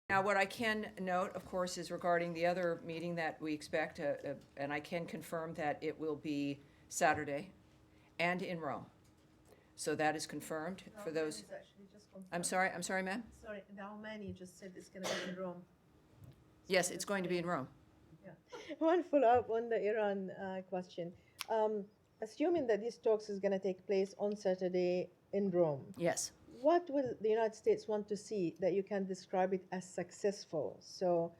Now, what I can note, of course, is regarding the other meeting that we expect, and I can confirm that it will be Saturday and in Rome. So that is confirmed for those. I'm sorry, ma'am? Sorry, the Omani just said it's going to be in Rome. Yes, it's going to be in Rome. Yeah. One follow-up on the Iran question. Assuming that these talks is going to take place on Saturday in Rome, Yes. what will the United States want to see that you can describe it as successful? So,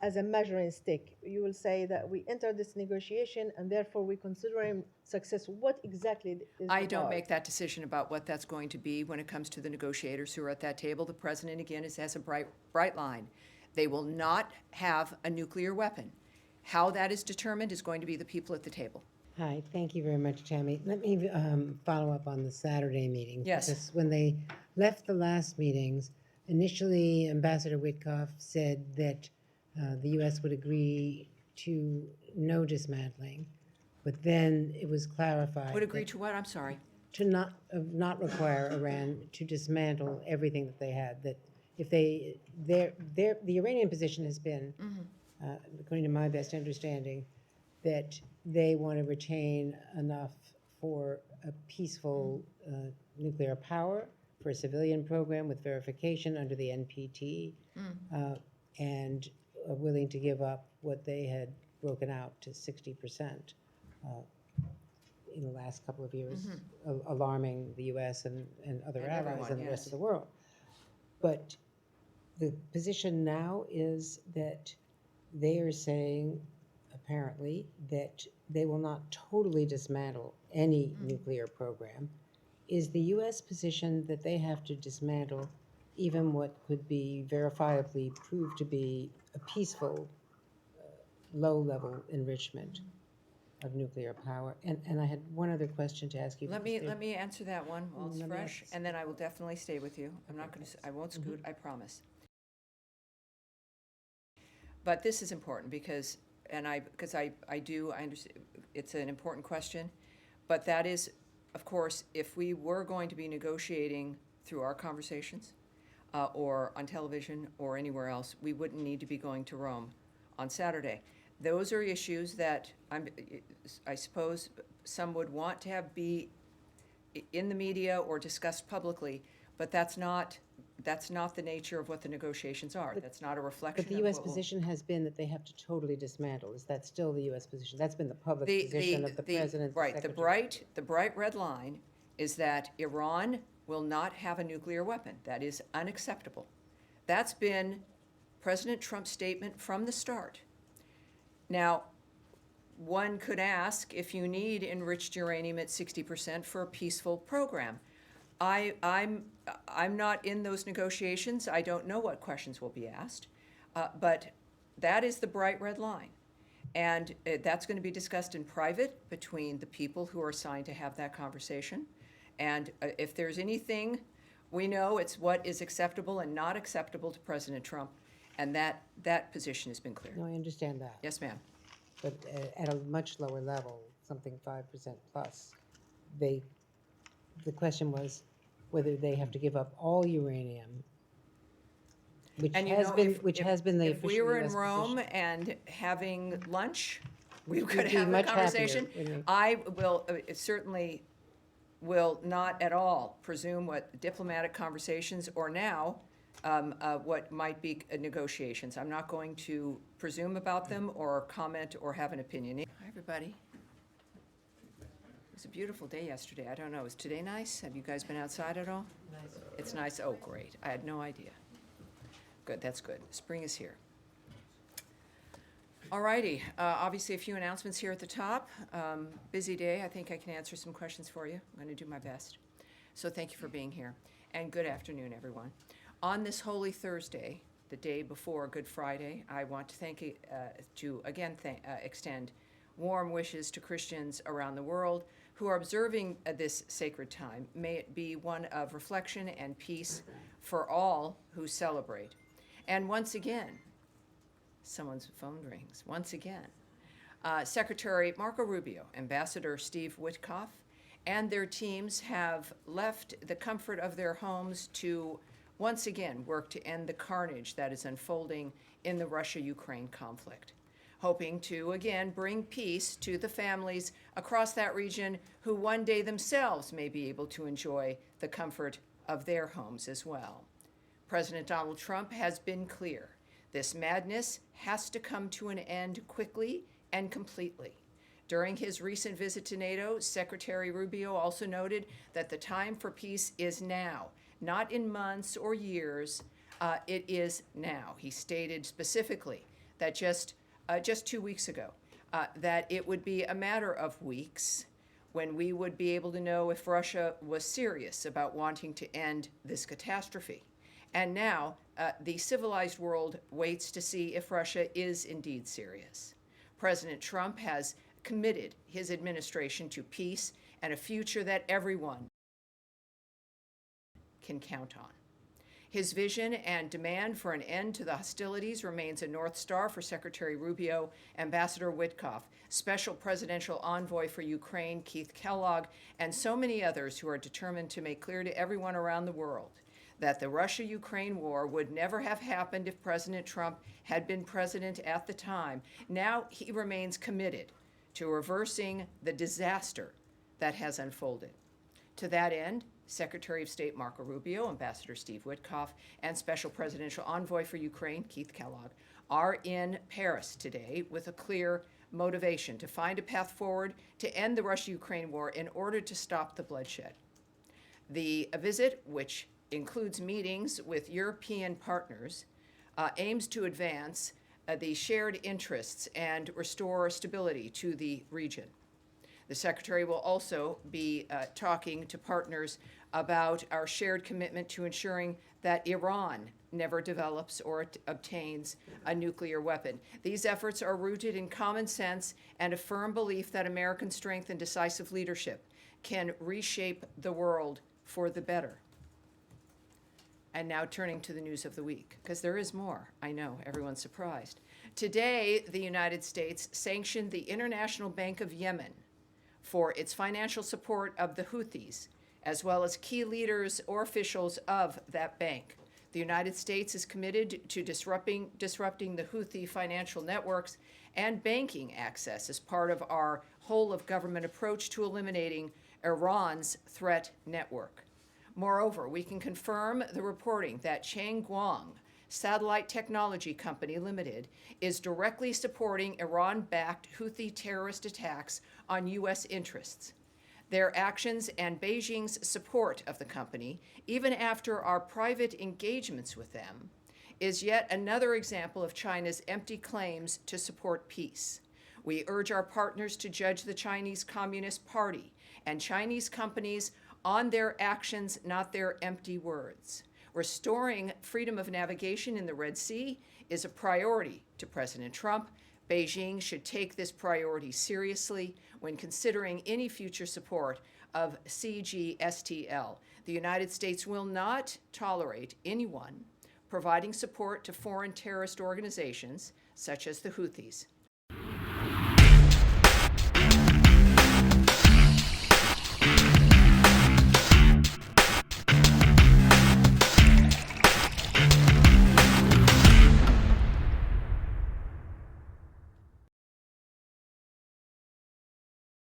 as a measuring stick, you will say that we entered this negotiation and therefore we consider him successful. What exactly is I don't make that decision about what that's going to be when it comes to the negotiators who are at that table. The president, again, has a bright line. They will not have a nuclear weapon. How that is determined is going to be the people at the table. Hi, thank you very much, Tammy. Let me follow up on the Saturday meeting. Yes. Because when they left the last meetings, initially Ambassador Witkoff said that the U.S. would agree to no dismantling, but then it was clarified. Would agree to what? I'm sorry. To not require Iran to dismantle everything that they had. That if the Iranian position has been, according to my best understanding, that they want to retain enough for a peaceful nuclear power, for a civilian program with verification under the NPT, and are willing to give up what they had broken out to 60% in the last couple of years, alarming the U.S. and other And allies everyone, and the yes. rest of the world. But the position now is that they are saying, apparently, that they will not totally dismantle any nuclear program. Is the U.S. position that they have to dismantle even what could be verifiably proved to be a peaceful, low-level enrichment of nuclear power? And I had one other question to ask you. Let me answer that one while it's Let me fresh, ask- and then I will definitely stay with you. I'm not going to. I won't scoot. I promise. But this is important because I understand it's an important question, but that is, of course, if we were going to be negotiating through our conversations or on television or anywhere else, we wouldn't need to be going to Rome on Saturday. Those are issues that I suppose some would want to have be in the media or discussed publicly, but that's not the nature of what the negotiations are. That's not a reflection But the of U.S. what will- position has been that they have to totally dismantle. Is that still the U.S. position? That's been the public position of the president, the Right, secretary. the bright red line is that Iran will not have a nuclear weapon. That is unacceptable. That's been President Trump's statement from the start. Now, one could ask if you need enriched uranium at 60% for a peaceful program. I'm not in those negotiations. I don't know what questions will be asked, but that is the bright red line. And that's going to be discussed in private between the people who are assigned to have that conversation. And if there's anything, we know it's what is acceptable and not acceptable to President Trump, and that position has been clear. No, I understand that. Yes, ma'am. But at a much lower level, something 5% plus, the question was whether they have to give up all uranium, which And you has know, been the if we official were in US Rome position. and having lunch, we We'd could be have a much happier, conversation. wouldn't we? I will certainly will not at all presume what diplomatic conversations or now what might be negotiations. I'm not going to presume about them or comment or have an opinion. Hi, everybody. It was a beautiful day yesterday. I don't know, is today nice? Have you guys been outside at all? Nice. It's nice. Oh, great. I had no idea. Good, that's good. Spring is here. All righty. Obviously, a few announcements here at the top. Busy day. I think I can answer some questions for you. I'm going to do my best. So thank you for being here. And good afternoon, everyone. On this Holy Thursday, the day before Good Friday, I want to extend warm wishes to Christians around the world who are observing this sacred time. May it be one of reflection and peace for all who celebrate. And once again, someone's phone rings. Once again, Secretary Marco Rubio, Ambassador Steve Witkoff, and their teams have left the comfort of their homes to once again work to end the carnage that is unfolding in the Russia-Ukraine conflict, hoping to again bring peace to the families across that region who one day themselves may be able to enjoy the comfort of their homes as well. President Donald Trump has been clear. This madness has to come to an end quickly and completely. During his recent visit to NATO, Secretary Rubio also noted that the time for peace is now, not in months or years. It is now. He stated specifically that just 2 weeks ago, that it would be a matter of weeks when we would be able to know if Russia was serious about wanting to end this catastrophe. And now the civilized world waits to see if Russia is indeed serious. President Trump has committed his administration to peace and a future that everyone can count on. His vision and demand for an end to the hostilities remains a North Star for Secretary Rubio, Ambassador Witkoff, Special Presidential Envoy for Ukraine, Keith Kellogg, and so many others who are determined to make clear to everyone around the world that the Russia-Ukraine war would never have happened if President Trump had been president at the time. Now he remains committed to reversing the disaster that has unfolded. To that end, Secretary of State Marco Rubio, Ambassador Steve Witkoff, and Special Presidential Envoy for Ukraine, Keith Kellogg, are in Paris today with a clear motivation to find a path forward to end the Russia-Ukraine war in order to stop the bloodshed. The visit, which includes meetings with European partners, aims to advance the shared interests and restore stability to the region. The Secretary will also be talking to partners about our shared commitment to ensuring that Iran never develops or obtains a nuclear weapon. These efforts are rooted in common sense and a firm belief that American strength and decisive leadership can reshape the world for the better. And now turning to the news of the week, because there is more. I know, everyone's surprised. Today, the United States sanctioned the International Bank of Yemen for its financial support of the Houthis, as well as key leaders or officials of that bank. The United States is committed to disrupting the Houthi financial networks and banking access as part of our whole-of-government approach to eliminating Iran's threat network. Moreover, we can confirm the reporting that Changguang Satellite Technology Company Limited is directly supporting Iran-backed Houthi terrorist attacks on U.S. interests. Their actions and Beijing's support of the company, even after our private engagements with them, is yet another example of China's empty claims to support peace. We urge our partners to judge the Chinese Communist Party and Chinese companies on their actions, not their empty words. Restoring freedom of navigation in the Red Sea is a priority to President Trump. Beijing should take this priority seriously when considering any future support of CGSTL. The United States will not tolerate anyone providing support to foreign terrorist organizations, such as the Houthis.